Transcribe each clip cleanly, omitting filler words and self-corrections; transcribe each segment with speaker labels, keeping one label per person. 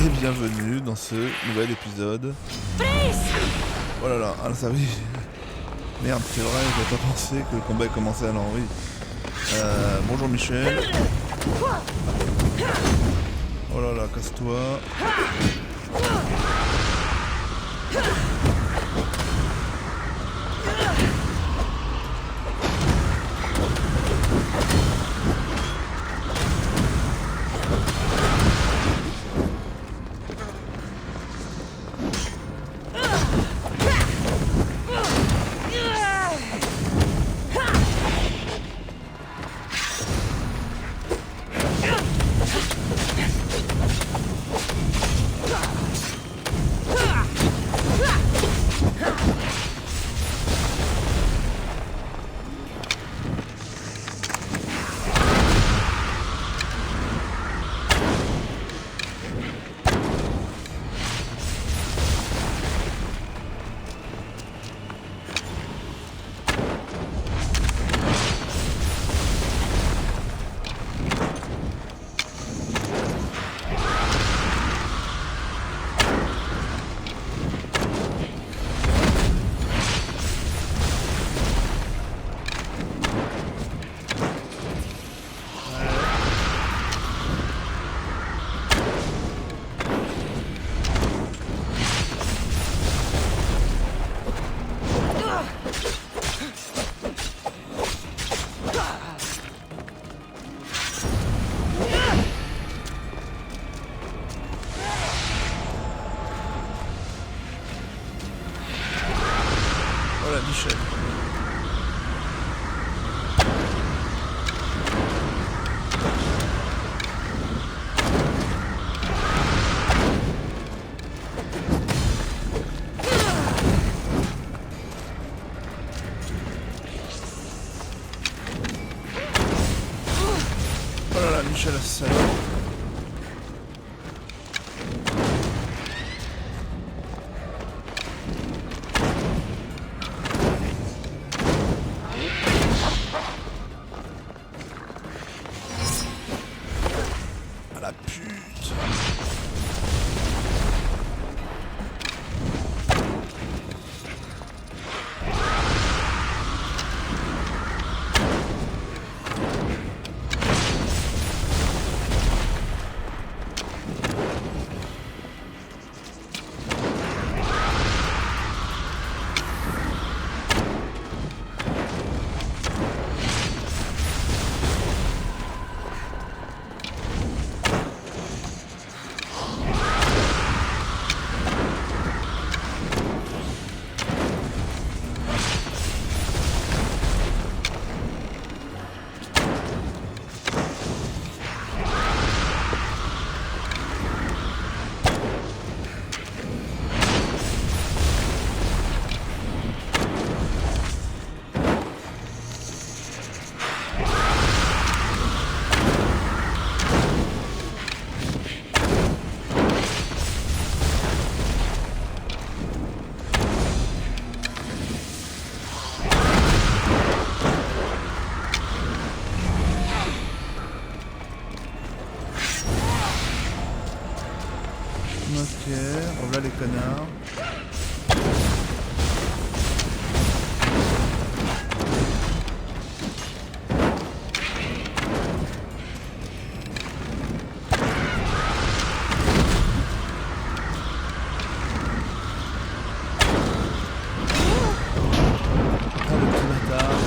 Speaker 1: Et bienvenue dans ce nouvel épisode. Oh là là, ah ça oui. Merde, c'est vrai, j'avais pas pensé que le combat commençait alors oui. Bonjour Michel. Oh là là, casse-toi. Voilà Michel. Oh là là, Michel, salaud. La pute. Ok, voilà les connards. Oh le petit bâtard.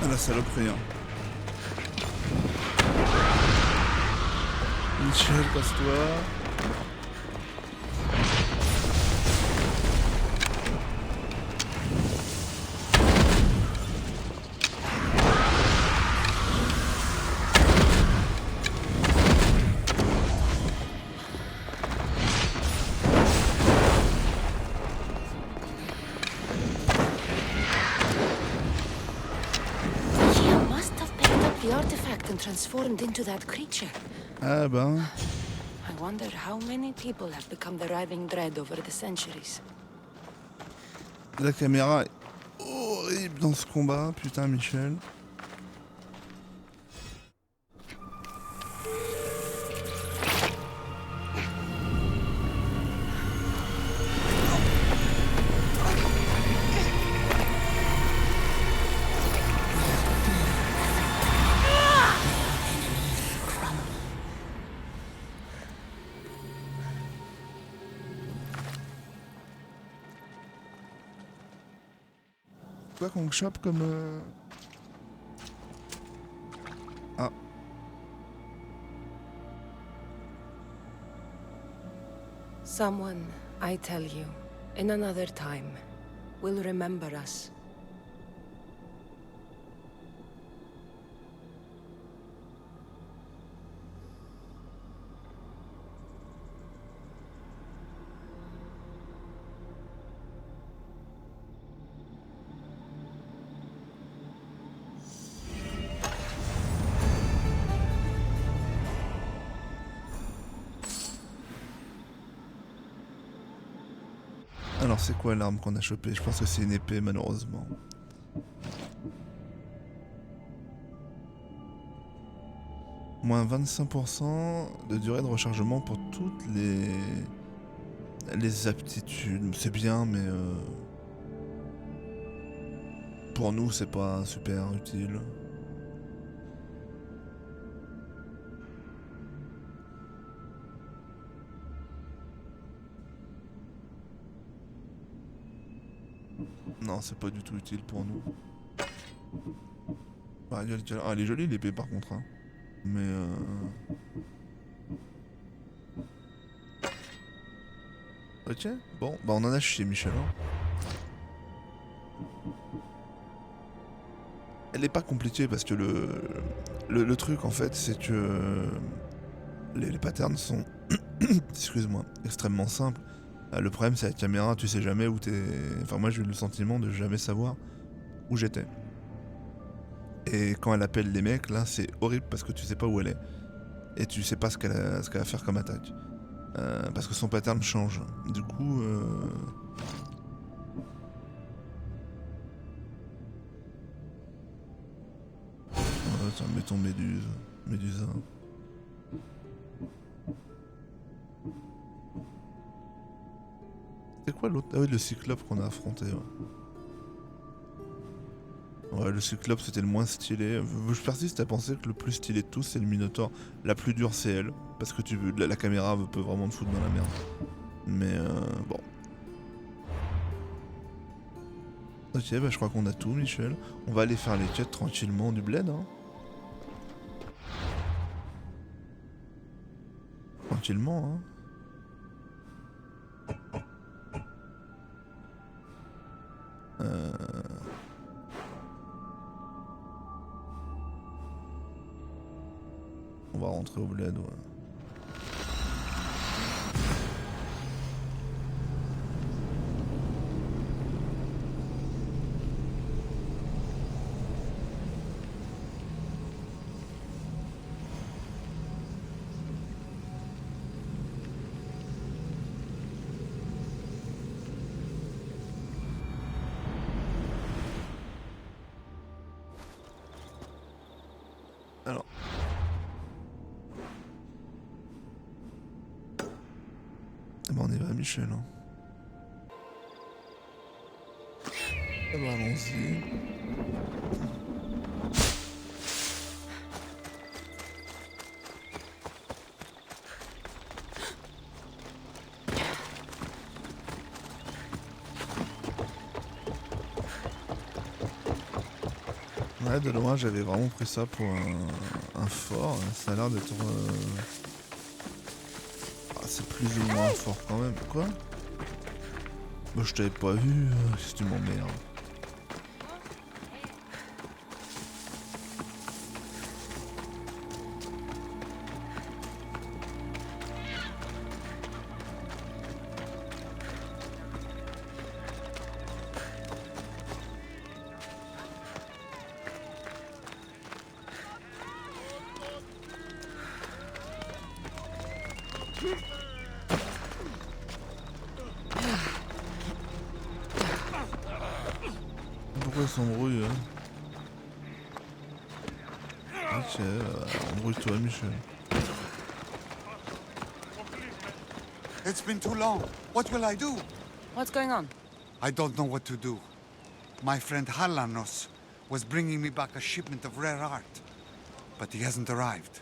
Speaker 1: Ah la saloperie hein. Michel, casse-toi.
Speaker 2: The artifact and transformed into that creature.
Speaker 1: Ah ben...
Speaker 2: I wonder how many people have become the raving dread over the centuries.
Speaker 1: La caméra est horrible dans ce combat, putain Michel. Quoi qu'on chope comme... Ah.
Speaker 2: Someone, I tell you, in another time, will remember us.
Speaker 1: Alors c'est quoi l'arme qu'on a chopée? Je pense que c'est une épée malheureusement. Moins 25% de durée de rechargement pour toutes les aptitudes. C'est bien mais pour nous c'est pas super utile. Non, c'est pas du tout utile pour nous. Ah, elle est jolie l'épée par contre. Hein. Mais Ok, bon, bah on en a chié Michel. Hein. Elle est pas compliquée parce que le truc en fait c'est que les patterns sont excuse-moi, extrêmement simples. Le problème c'est la caméra, tu sais jamais où t'es... Enfin moi j'ai eu le sentiment de jamais savoir où j'étais. Et quand elle appelle les mecs, là c'est horrible parce que tu sais pas où elle est. Et tu sais pas ce qu'elle va faire comme attaque. Parce que son pattern change. Du coup... Attends, mettons Médusa. C'est quoi l'autre? Ah oui, le cyclope qu'on a affronté. Ouais, le cyclope c'était le moins stylé. Je persiste à penser que le plus stylé de tous c'est le Minotaur. La plus dure c'est elle. Parce que la caméra peut vraiment te foutre dans la merde. Mais bon. Ok, bah je crois qu'on a tout Michel. On va aller faire les quêtes tranquillement du bled. Hein. Tranquillement hein. On va rentrer au bled, ouais. Alors. Eh ben on y va Michel. Hein. Eh ben allons-y. Ouais, de loin j'avais vraiment pris ça pour un fort. Ça a l'air d'être... Ah, c'est plus ou moins fort quand même. Quoi? Moi je t'avais pas vu, si tu m'emmerdes. Pourquoi il s'embrouille hein? Ok, embrouille-toi Michel.
Speaker 3: It's been too long. What will I do?
Speaker 2: What's going on?
Speaker 3: I don't know what to do. My friend Halanos was bringing me back a shipment of rare art, but he hasn't arrived.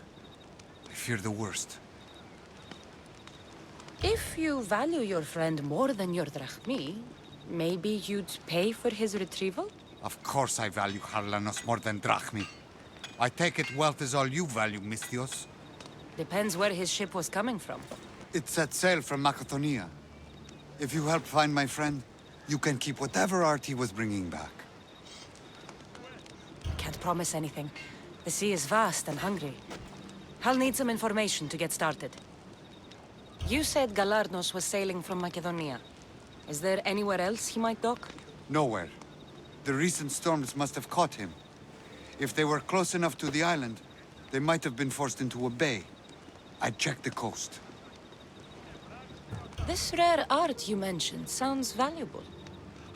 Speaker 3: I fear the worst.
Speaker 2: If you value your friend more than your drachmi, maybe you'd pay for his retrieval?
Speaker 3: Of course I value Halanos more than drachmi. I take it wealth is all you value, Misthios.
Speaker 2: Depends where his ship was coming from.
Speaker 3: It set sail from Macedonia. If you help find my friend, you can keep whatever art he was bringing back.
Speaker 2: Can't promise anything. The sea is vast and hungry. I'll need some information to get started. You said Galarnos was sailing from Macedonia. Is there anywhere else he might dock?
Speaker 3: Nowhere. The recent storms must have caught him. If they were close enough to the island, they might have been forced into a bay. I'd check the coast.
Speaker 2: This rare art you mentioned sounds valuable.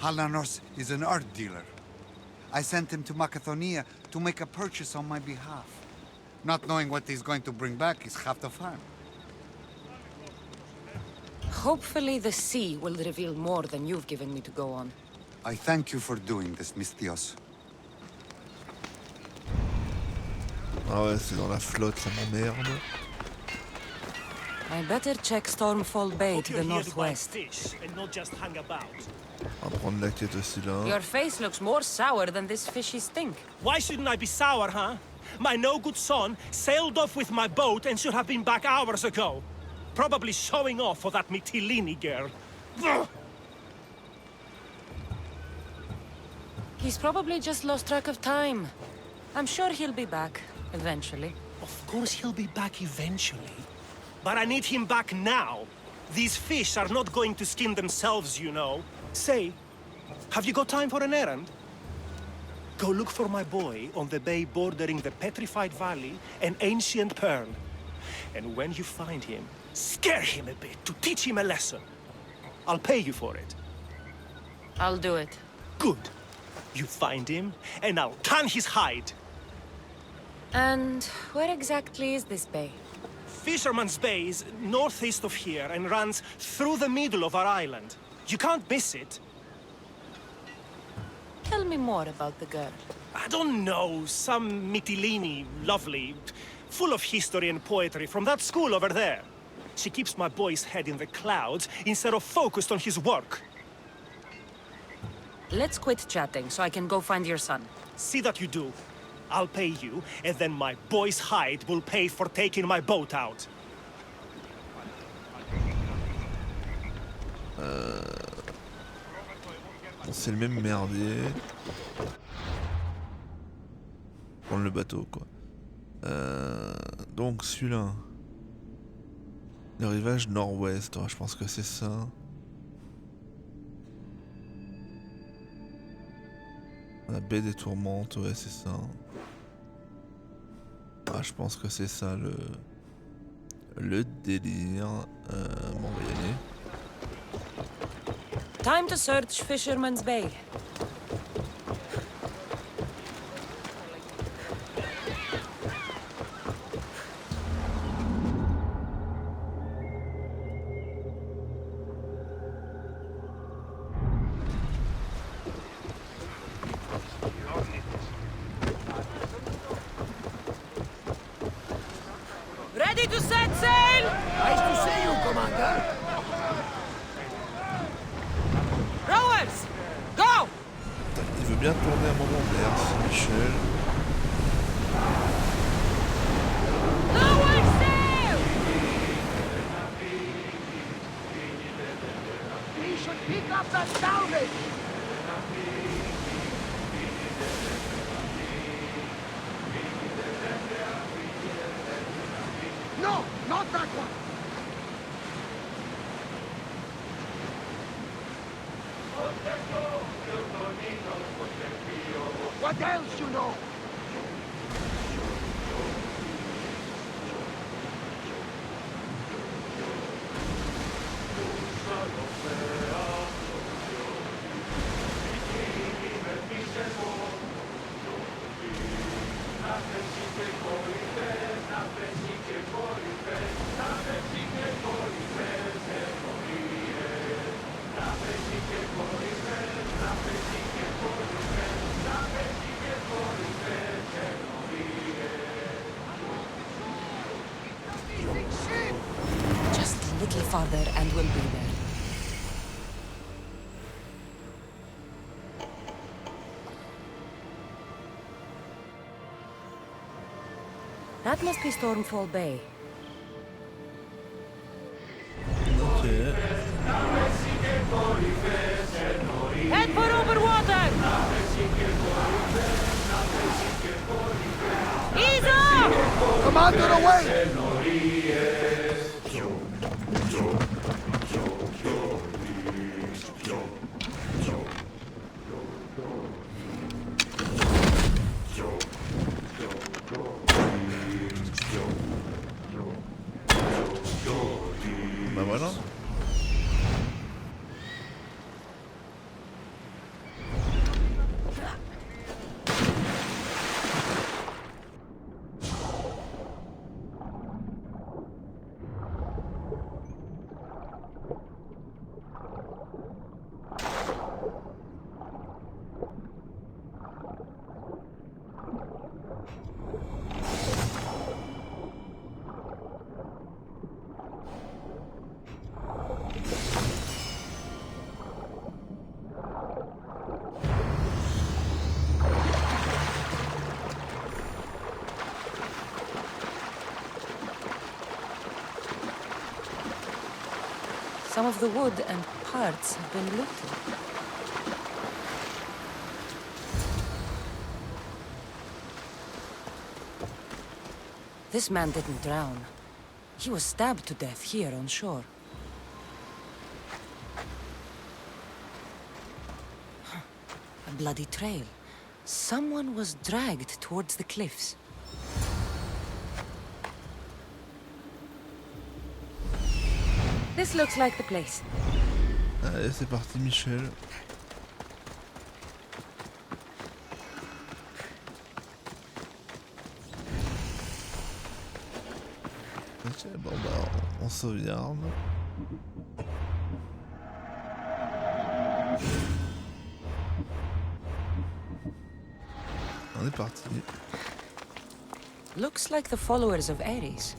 Speaker 3: Halanos is an art dealer. I sent him to Macedonia to make a purchase on my behalf. Not knowing what he's going to bring back is half the fun.
Speaker 2: Hopefully the sea will reveal more than you've given me to go on.
Speaker 3: I thank you for doing this, Misthios.
Speaker 1: Ah ouais, c'est dans la flotte, ça m'emmerde.
Speaker 2: I better check Stormfall Bay to the northwest.
Speaker 1: On va prendre la quête aussi là.
Speaker 2: Your face looks more sour than this fishy stink.
Speaker 4: Why shouldn't I be sour, huh? My no-good son sailed off with my boat and should have been back hours ago. Probably showing off for that Mytilene girl. Ugh.
Speaker 2: He's probably just lost track of time. I'm sure he'll be back, eventually.
Speaker 4: Of course he'll be back eventually. But I need him back now. These fish are not going to skin themselves, you know. Say, have you got time for an errand? Go look for my boy on the bay bordering the Petrified Valley and Ancient Pearl. And when you find him, scare him a bit to teach him a lesson. I'll pay you for it.
Speaker 2: I'll do it.
Speaker 4: Good. You find him, and I'll tan his hide.
Speaker 2: And where exactly is this bay?
Speaker 4: Fisherman's Bay is northeast of here and runs through the middle of our island. You can't miss it.
Speaker 2: Tell me more about the girl.
Speaker 4: I don't know, some Mytilene, lovely, full of history and poetry from that school over there. She keeps my boy's head in the clouds instead of focused on his work.
Speaker 2: Let's quit chatting so I can go find your son.
Speaker 4: See that you do. I'll pay you, and then my boy's hide will pay for taking my boat out.
Speaker 1: Bon, c'est le même merdier. Prendre le bateau quoi. Donc celui-là. Le rivage nord-ouest, ouais, je pense que c'est ça. La baie des tourmentes, ouais c'est ça. Ah, je pense que c'est ça le délire. Bon, on va y aller.
Speaker 2: Time to search Fisherman's Bay. Ready to set sail!
Speaker 5: Nice to see you, Commander.
Speaker 2: Rowers! Go!
Speaker 1: Il veut bien tourner un moment, merci Michel.
Speaker 2: Lower sail!
Speaker 5: We should pick up that salvage. No, not that one. What else you know?
Speaker 2: farther and we'll be there. That must be Stormfall Bay.
Speaker 1: Ok.
Speaker 2: Head for over water! Ease up!
Speaker 5: Commander, away!
Speaker 1: Bah voilà.
Speaker 2: Some of the wood and parts have been looted. This man didn't drown. He was stabbed to death here on shore. A bloody trail. Someone was dragged towards the cliffs. This looks like the place.
Speaker 1: Allez, c'est parti, Michel. Ok, bon bah, on sauvegarde. On est parti.
Speaker 2: Looks like the followers of Ares.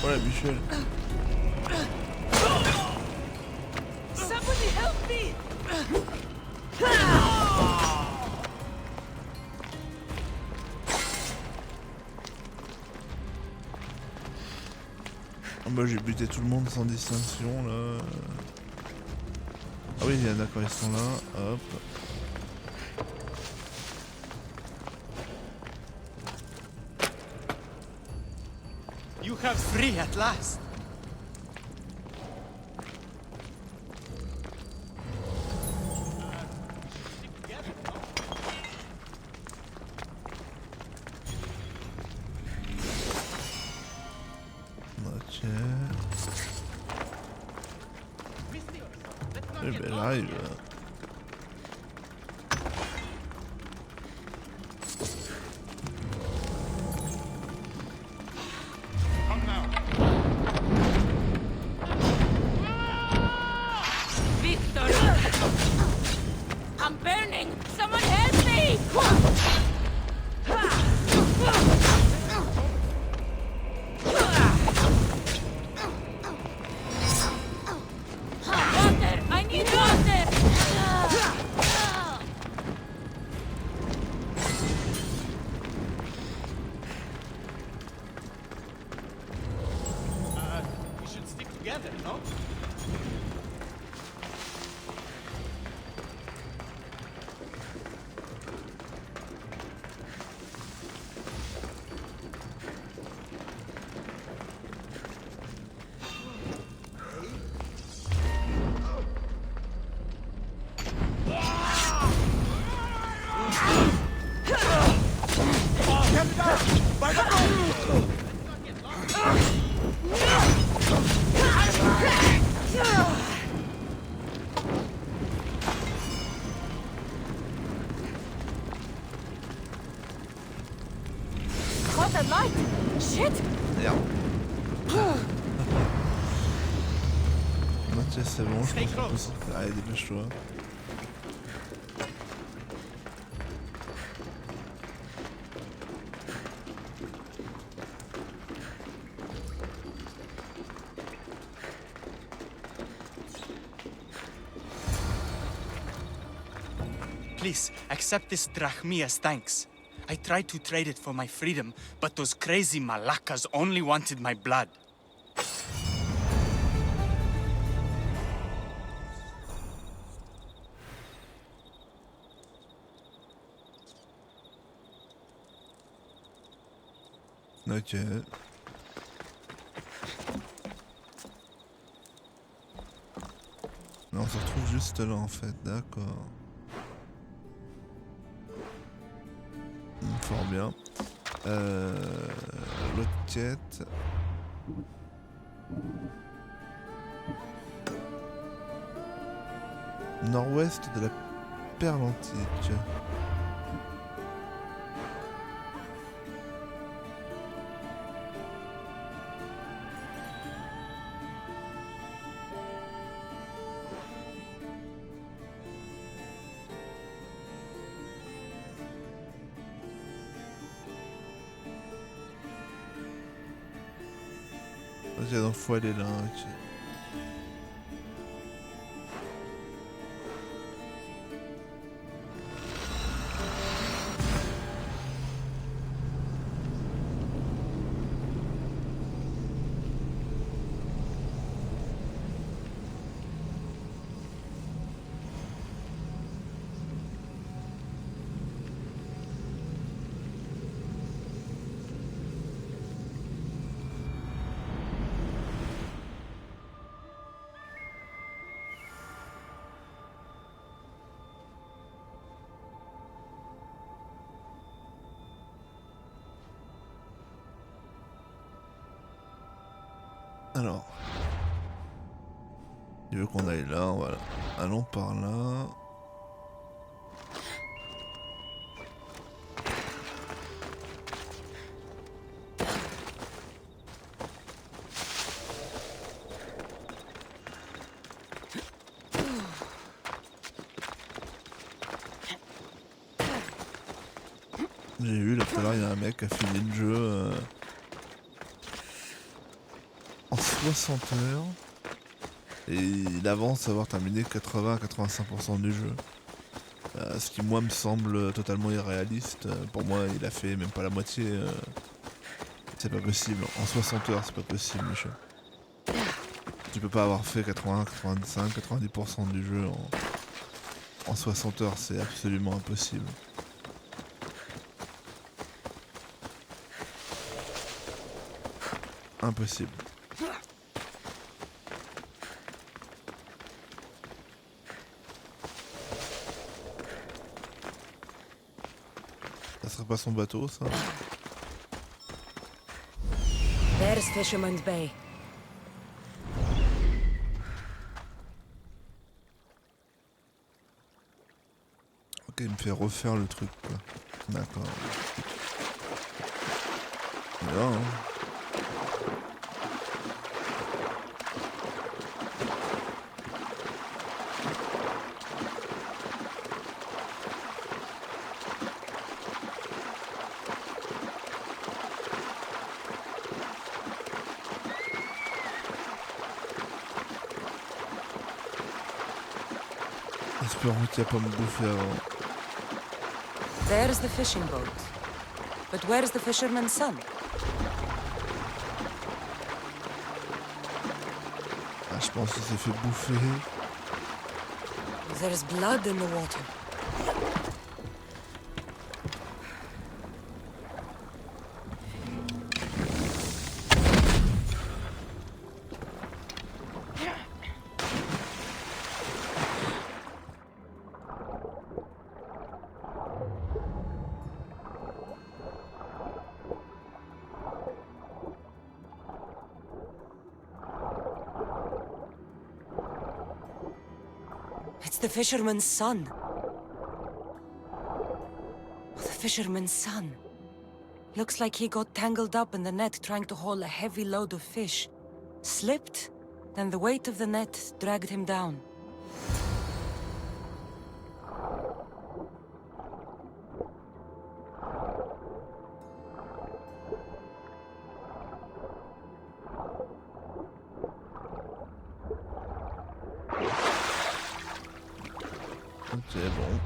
Speaker 1: Voilà, Michel.
Speaker 2: Somebody help me!
Speaker 1: Ah bah j'ai buté tout le monde sans distinction là. Ah oui, d'accord, ils sont là. Hop.
Speaker 4: You have free at last.
Speaker 1: ben j'arrive.
Speaker 2: Victor! I'm burning! Someone help me! Water! I need water!
Speaker 4: We should stick together, no?
Speaker 2: Caught a light! Shit!
Speaker 1: Merde. Non, tiens, c'est bon, je
Speaker 4: Stay
Speaker 1: pense
Speaker 4: close.
Speaker 1: que... Allez, dépêche-toi.
Speaker 6: Please, accept this drachmi as thanks. I tried to trade it for my freedom, but those crazy malakas only wanted my blood.
Speaker 1: Ok. Non, on se retrouve juste là en fait, d'accord. Fort bien. L'autre quête. Nord-ouest de la perle antique. Ok, donc faut aller là, ok. Alors, il veut qu'on aille là, voilà. Allons par là. J'ai vu là tout à l'heure, il y a un mec qui a fini le jeu en 60 heures. Et il avance avoir terminé 80-85% du jeu. Ce qui moi me semble totalement irréaliste. Pour moi il a fait même pas la moitié. C'est pas possible. En 60 heures c'est pas possible Michel. Tu peux pas avoir fait 80, 85, 90% du jeu en 60 heures, c'est absolument impossible. Impossible. Ça serait pas son bateau, ça?
Speaker 2: There's Fisherman's Bay.
Speaker 1: fait refaire le truc, quoi. D'accord. Et là, hein. Espérons qu'il n'y a pas me bouffer avant.
Speaker 2: There's the fishing boat. But where's the fisherman's son?
Speaker 1: Ah, je pense qu'il s'est fait bouffer.
Speaker 2: There's blood in the water. It's the fisherman's son. The fisherman's son. Looks like he got tangled up in the net trying to haul a heavy load of fish. Slipped, then the weight of the net dragged him down.
Speaker 1: Ok, bon.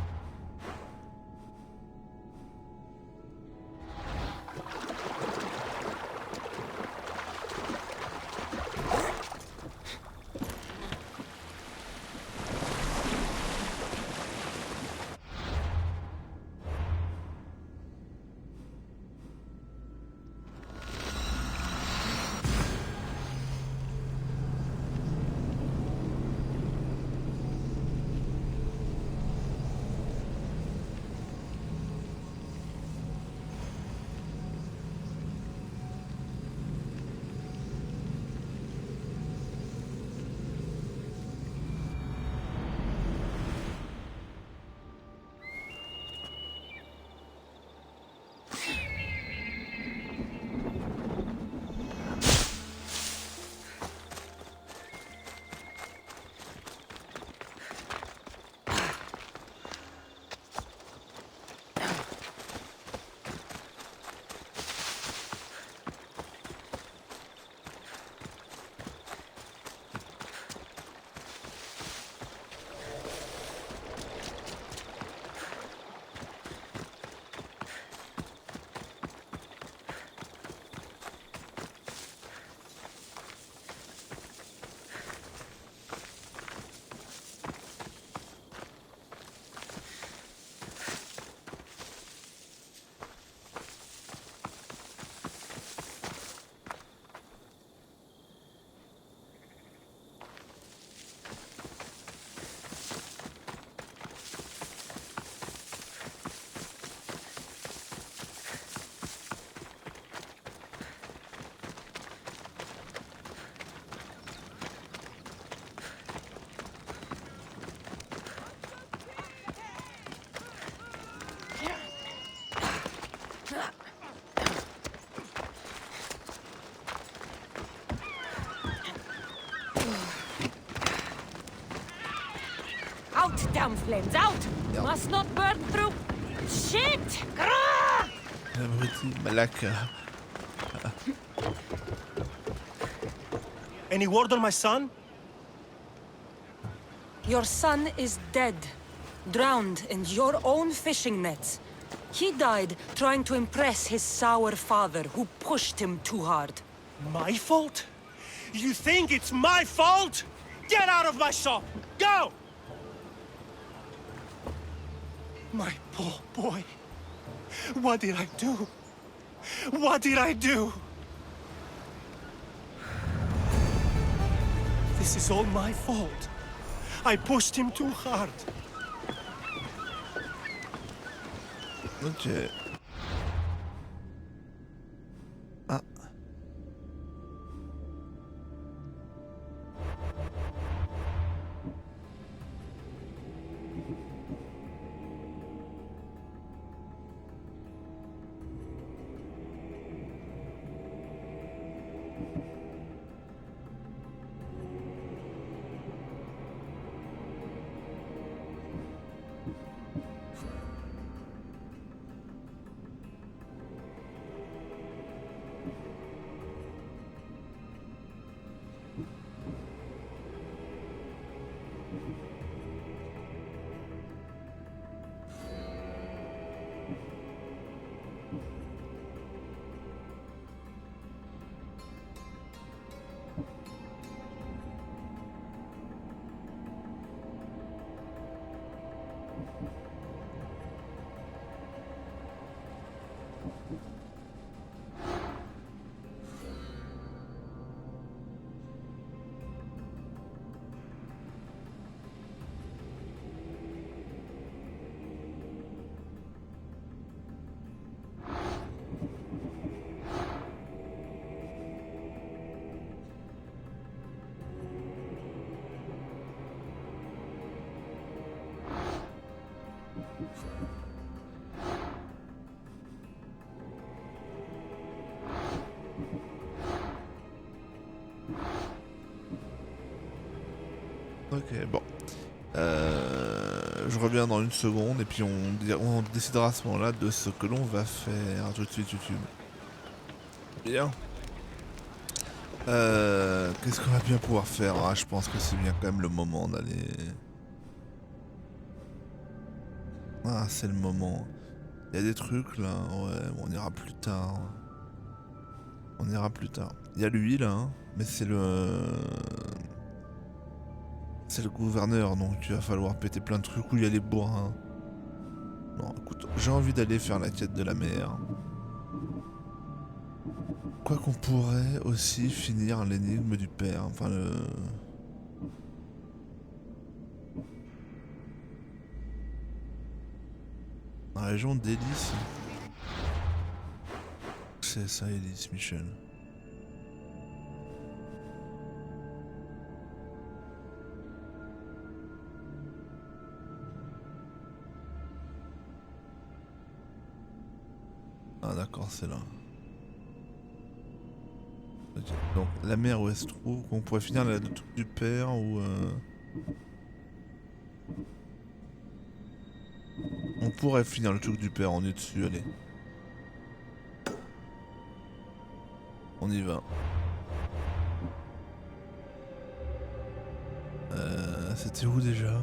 Speaker 2: Out, damn flames, out!
Speaker 1: Yeah.
Speaker 2: Must not burn through. Shit! Grrrr!
Speaker 1: Abruti, malaka.
Speaker 4: Any word on my son?
Speaker 2: Your son is dead. Drowned in your own fishing nets. He died trying to impress his sour father, who pushed him too hard.
Speaker 4: My fault? You think it's my fault? Get out of my shop! Go! My poor boy. What did I do? What did I do? This is all my fault. I pushed him too hard.
Speaker 1: Ok. Ah. Ok, bon. Je reviens dans une seconde et puis on décidera à ce moment-là de ce que l'on va faire. Tout de suite YouTube. Bien. Qu'est-ce qu'on va bien pouvoir faire? Ah, je pense que c'est bien quand même le moment d'aller... Ah, c'est le moment. Il y a des trucs là, ouais, bon, on ira plus tard. On ira plus tard. Il y a lui là, hein, mais c'est le... C'est le gouverneur, donc il va falloir péter plein de trucs où il y a les bourrins. Non, écoute, j'ai envie d'aller faire la quête de la mer. Quoi qu'on pourrait aussi finir l'énigme du père, enfin le... La région d'Hélice. C'est ça, Hélice, Michel. Ah d'accord, c'est là. Okay. Donc la mer où elle se trouve, qu'on pourrait finir le truc du père ou... On pourrait finir le truc du père, on est dessus, allez. On y va. C'était où déjà?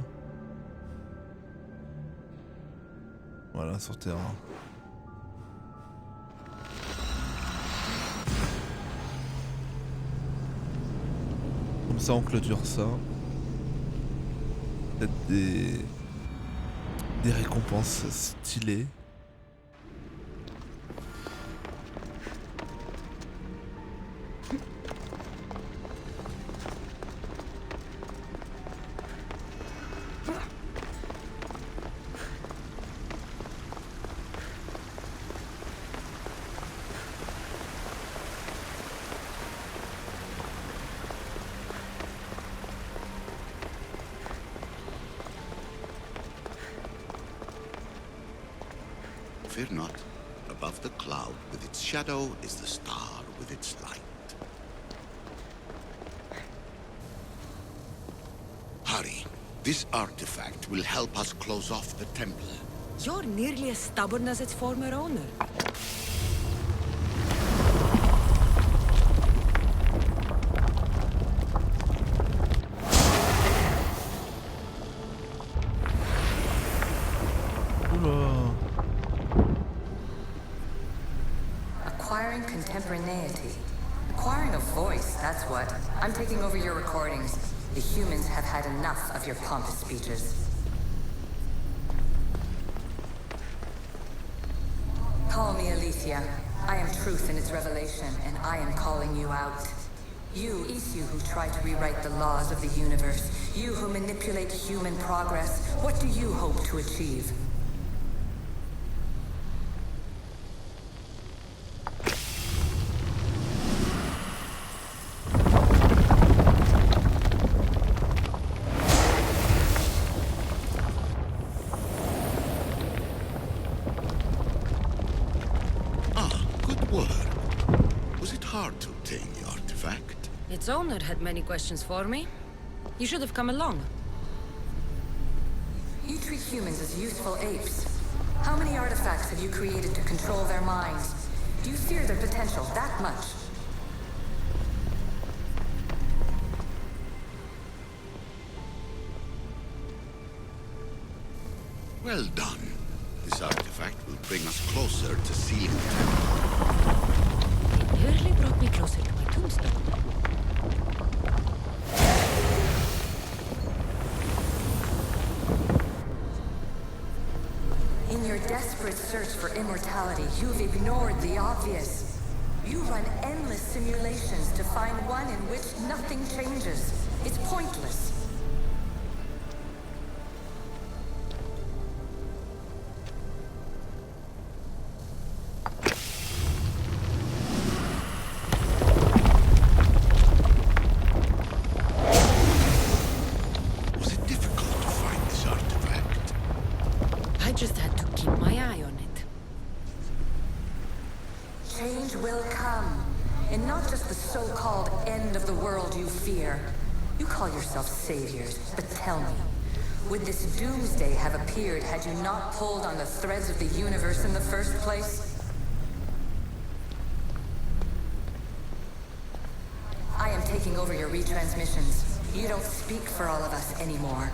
Speaker 1: Voilà, sur terrain. Comme ça on clôture ça. Peut-être des récompenses stylées.
Speaker 7: Fear not. Above the cloud with its shadow is the star with its light. Hurry. This artifact will help us close off the temple.
Speaker 2: You're nearly as stubborn as its former owner.
Speaker 8: Acquiring contemporaneity. Acquiring a voice, that's what. I'm taking over your recordings. The humans have had enough of your pompous speeches. Call me Alicia. I am truth in its revelation, and I am calling you out. You, it's you who try to rewrite the laws of the universe. You who manipulate human progress. What do you hope to achieve?
Speaker 2: Its owner had many questions for me. You should have come along.
Speaker 8: You treat humans as useful apes. How many artifacts have you created to control their minds? Do you fear their potential that much?
Speaker 7: Well done. This artifact will bring us closer to sealing the temple.
Speaker 2: It nearly brought me closer to my tombstone.
Speaker 8: In your desperate search for immortality, you've ignored the obvious. You run endless simulations to find one in which nothing changes. It's pointless.
Speaker 2: just had to keep my eye on it.
Speaker 8: Change will come, and not just the so-called end of the world you fear. You call yourself saviors, but tell me, would this doomsday have appeared had you not pulled on the threads of the universe in the first place? I am taking over your retransmissions. You don't speak for all of us anymore.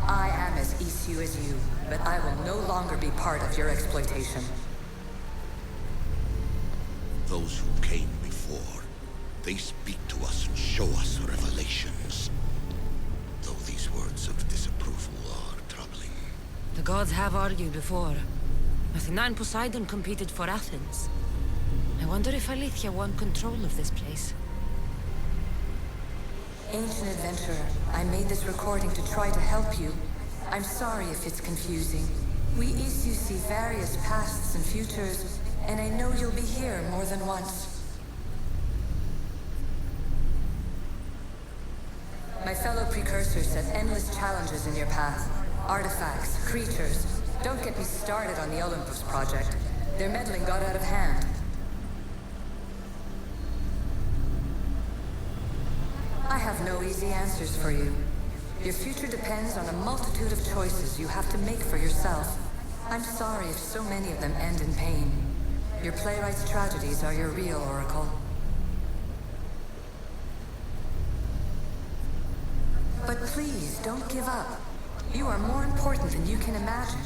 Speaker 8: I am as issue as you, but I will no longer be part of your exploitation.
Speaker 7: Those who came before, they speak to us and show us revelations. Though these words of disapproval are troubling.
Speaker 2: The gods have argued before. Athena and Poseidon competed for Athens. I wonder if Alethea won control of this place.
Speaker 8: Ancient adventurer, I made this recording to try to help you. I'm sorry if it's confusing. We issue see various pasts and futures, and I know you'll be here more than once. My fellow precursors set endless challenges in your path. Artifacts, creatures. Don't get me started on the Olympus project. Their meddling got out of hand. I have no easy answers for you. Your future depends on a multitude of choices you have to make for yourself. I'm sorry if so many of them end in pain. Your playwright's tragedies are your real oracle. But please, don't give up. You are more important than you can imagine.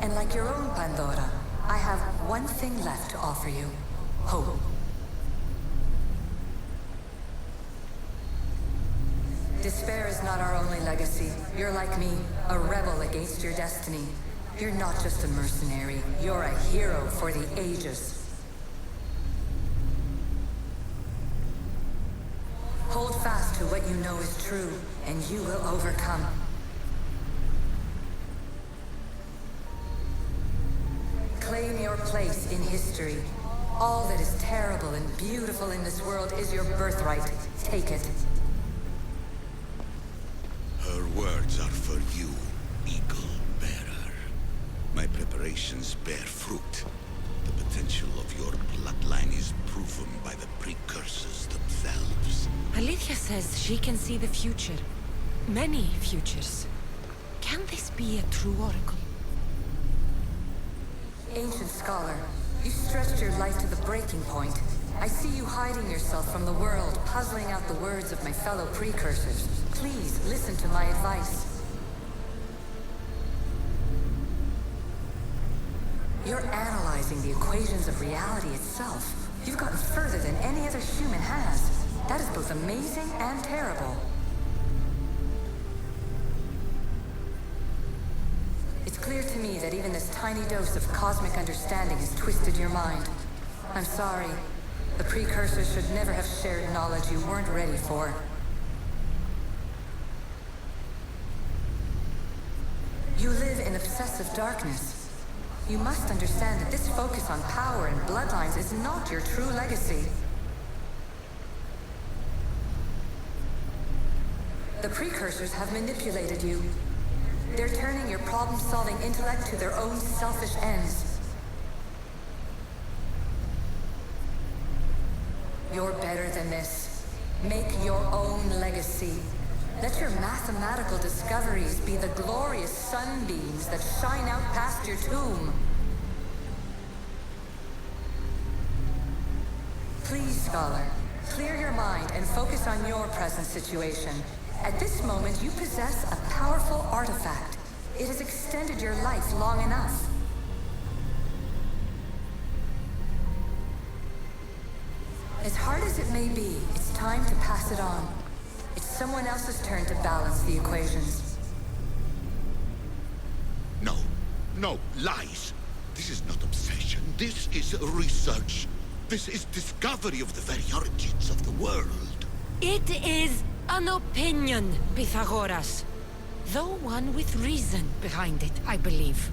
Speaker 8: And like your own Pandora, I have one thing left to offer you. Hope. Despair is not our only legacy. You're like me, a rebel against your destiny. You're not just a mercenary, you're a hero for the ages. Hold fast to what you know is true, and you will overcome. Claim your place in history. All that is terrible and beautiful in this world is your birthright. Take it.
Speaker 7: Her words are for you, Eagle Bearer. My preparations bear fruit. The potential of your bloodline is proven by the precursors themselves.
Speaker 2: Alethea says she can see the future. Many futures. Can this be a true oracle?
Speaker 8: Ancient scholar, you stretched your life to the breaking point. I see you hiding yourself from the world, puzzling out the words of my fellow precursors. Please, listen to my advice. You're analyzing the equations of reality itself. You've gotten further than any other human has. That is both amazing and terrible. It's clear to me that even this tiny dose of cosmic understanding has twisted your mind. I'm sorry. The precursors should never have shared knowledge you weren't ready for. You live in obsessive darkness. You must understand that this focus on power and bloodlines is not your true legacy. The precursors have manipulated you. They're turning your problem-solving intellect to their own selfish ends. You're better than this. Make your own legacy. Let your mathematical discoveries be the glorious sunbeams that shine out past your tomb. Please, scholar, clear your mind and focus on your present situation. At this moment, you possess a powerful artifact. It has extended your life long enough. As hard as it may be, it's time to pass it on. It's someone else's turn to balance the equations.
Speaker 7: No, no, lies. This is not obsession. This is research. This is discovery of the very origins of the world.
Speaker 2: It is an opinion, Pythagoras. Though one with reason behind it, I believe.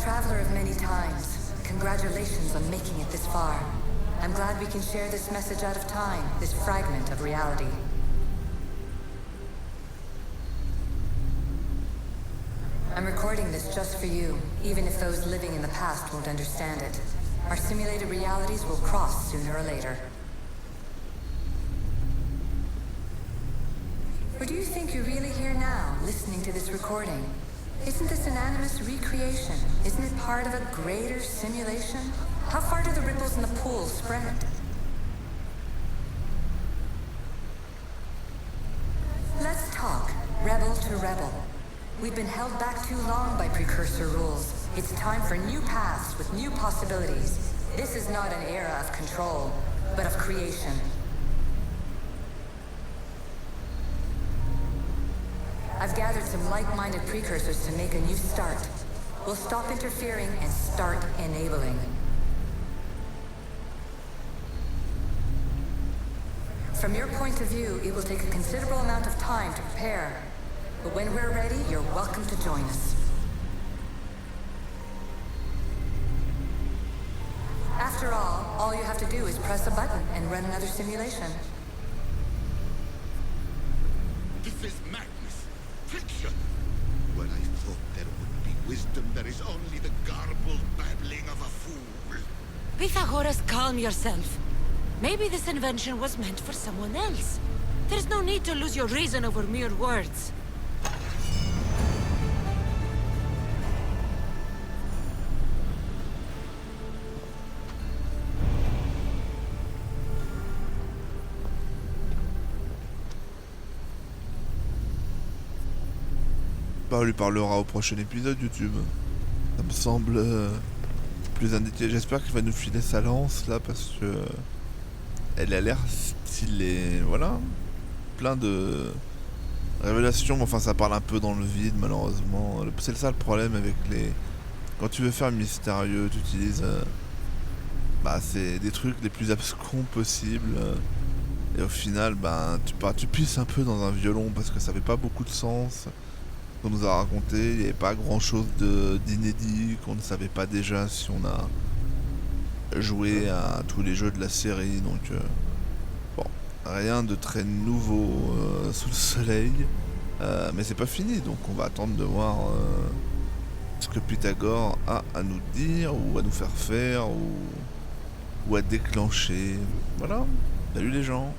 Speaker 8: Traveler of many times, congratulations on making it this far. I'm glad we can share this message out of time, this fragment of reality. I'm recording this just for you, even if those living in the past won't understand it. Our simulated realities will cross sooner or later. Or do you think you're really here now, listening to this recording? Isn't this an animus recreation? Isn't it part of a greater simulation? How far do the ripples in the pool spread? Let's talk, rebel to rebel. We've been held back too long by precursor rules. It's time for new paths with new possibilities. This is not an era of control, but of creation. I've gathered some like-minded precursors to make a new start. We'll stop interfering and start enabling. From your point of view, it will take a considerable amount of time to prepare. But when we're ready, you're welcome to join us. After all you have to do is press a button and run another simulation.
Speaker 7: This is madness. Fiction. When I thought there would be wisdom, there is only the garbled babbling of a fool.
Speaker 2: Pythagoras, calm yourself. Maybe this invention was meant for someone else. There's no need to lose your reason over mere words.
Speaker 1: On lui parlera au prochain épisode YouTube. Ça me semble plus indiqué. J'espère qu'il va nous filer sa lance là parce que elle a l'air stylée. Voilà. Plein de révélations. Enfin, ça parle un peu dans le vide malheureusement. C'est ça le problème avec les. Quand tu veux faire mystérieux, tu utilises. C'est des trucs les plus abscons possibles. Et au final, tu pisses un peu dans un violon parce que ça fait pas beaucoup de sens. Qu'on nous a raconté, il n'y avait pas grand chose d'inédit, qu'on ne savait pas déjà si on a joué à tous les jeux de la série, donc rien de très nouveau sous le soleil, mais c'est pas fini, donc on va attendre de voir ce que Pythagore a à nous dire, ou à nous faire faire, ou à déclencher. Voilà, salut les gens.